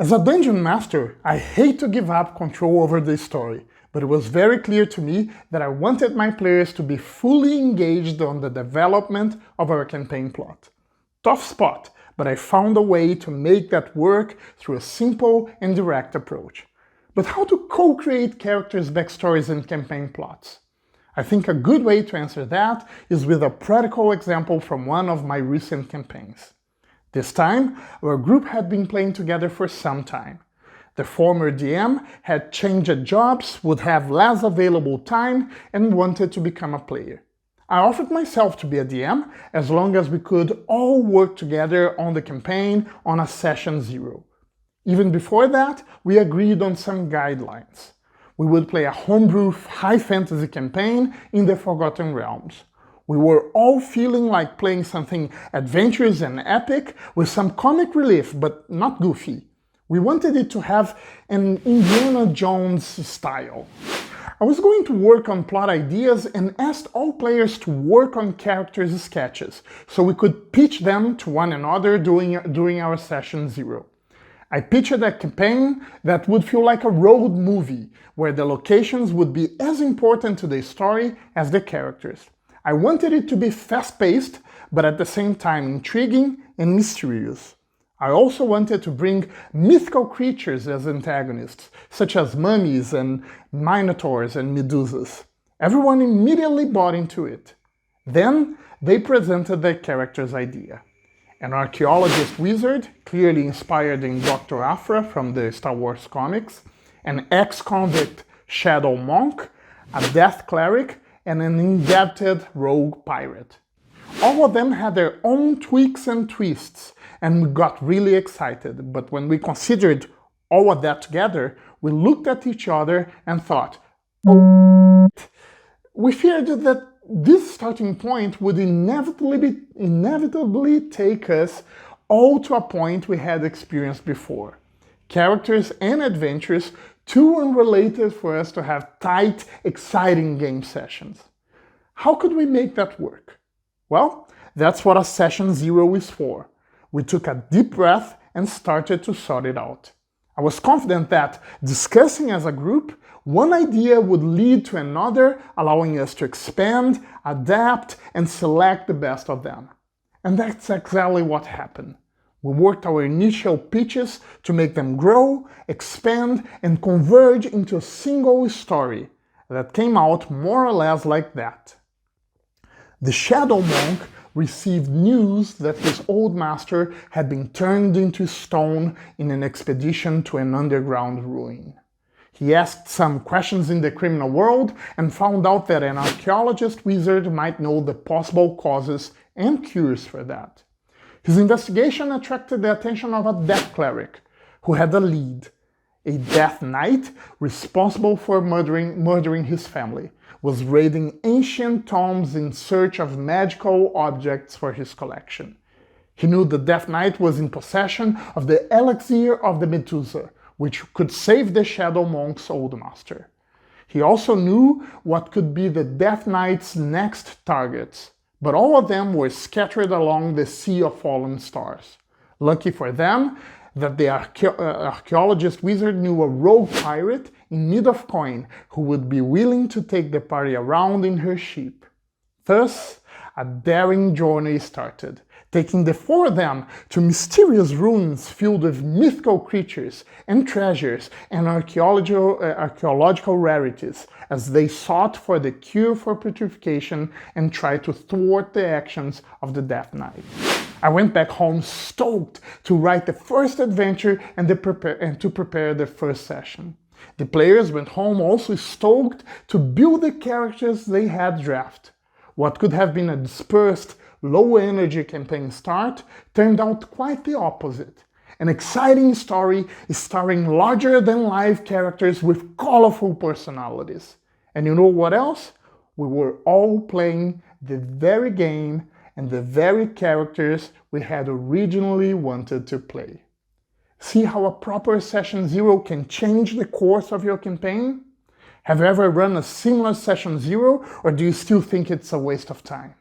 As a dungeon master, I hate to give up control over the story, but it was very clear to me that I wanted my players to be fully engaged on the development of our campaign plot. Tough spot, but I found a way to make that work through a simple and direct approach. But how to co-create characters' backstories and campaign plots? I think a good way to answer that is with a practical example from one of my recent campaigns. This time, our group had been playing together for some time. The former DM had changed jobs, would have less available time, and wanted to become a player. I offered myself to be a DM as long as we could all work together on the campaign on a session 0. Even before that, we agreed on some guidelines. We would play a homebrew high fantasy campaign in the Forgotten Realms. We were all feeling like playing something adventurous and epic with some comic relief, but not goofy. We wanted it to have an Indiana Jones style. I was going to work on plot ideas and asked all players to work on characters' sketches, so we could pitch them to one another during our session 0. I pitched a campaign that would feel like a road movie, where the locations would be as important to the story as the characters. I wanted it to be fast-paced, but at the same time intriguing and mysterious. I also wanted to bring mythical creatures as antagonists, such as mummies and minotaurs and medusas. Everyone immediately bought into it. Then they presented their character's idea. An archaeologist wizard, clearly inspired in Dr. Aphra from the Star Wars comics, an ex-convict shadow monk, a death cleric, and an indebted rogue pirate. All of them had their own tweaks and twists, and we got really excited, but when we considered all of that together, we looked at each other and thought, oh, we feared that this starting point would inevitably take us all to a point we had experienced before. Characters and adventures too unrelated for us to have tight, exciting game sessions. How could we make that work? Well, that's what a session 0 is for. We took a deep breath and started to sort it out. I was confident that, discussing as a group, one idea would lead to another, allowing us to expand, adapt, and select the best of them. And that's exactly what happened. We worked our initial pitches to make them grow, expand, and converge into a single story that came out more or less like that. The Shadow Monk received news that his old master had been turned into stone in an expedition to an underground ruin. He asked some questions in the criminal world and found out that an archaeologist wizard might know the possible causes and cures for that. His investigation attracted the attention of a death cleric, who had a lead. A death knight, responsible for murdering his family, was raiding ancient tombs in search of magical objects for his collection. He knew the Death Knight was in possession of the elixir of the Medusa, which could save the Shadow Monk's old master. He also knew what could be the Death Knight's next targets, but all of them were scattered along the sea of fallen stars. Lucky for them that the archaeologist wizard knew a rogue pirate in need of coin who would be willing to take the party around in her ship. Thus, a daring journey started, taking the four of them to mysterious ruins filled with mythical creatures and treasures and archaeological rarities as they sought for the cure for putrefaction and tried to thwart the actions of the Death Knight. I went back home stoked to write the first adventure and to prepare the first session. The players went home also stoked to build the characters they had drafted. What could have been a dispersed, low-energy campaign start turned out quite the opposite. An exciting story starring larger-than-life characters with colorful personalities. And you know what else? We were all playing the very game and the very characters we had originally wanted to play. See how a proper session 0 can change the course of your campaign? Have you ever run a similar session 0, or do you still think it's a waste of time?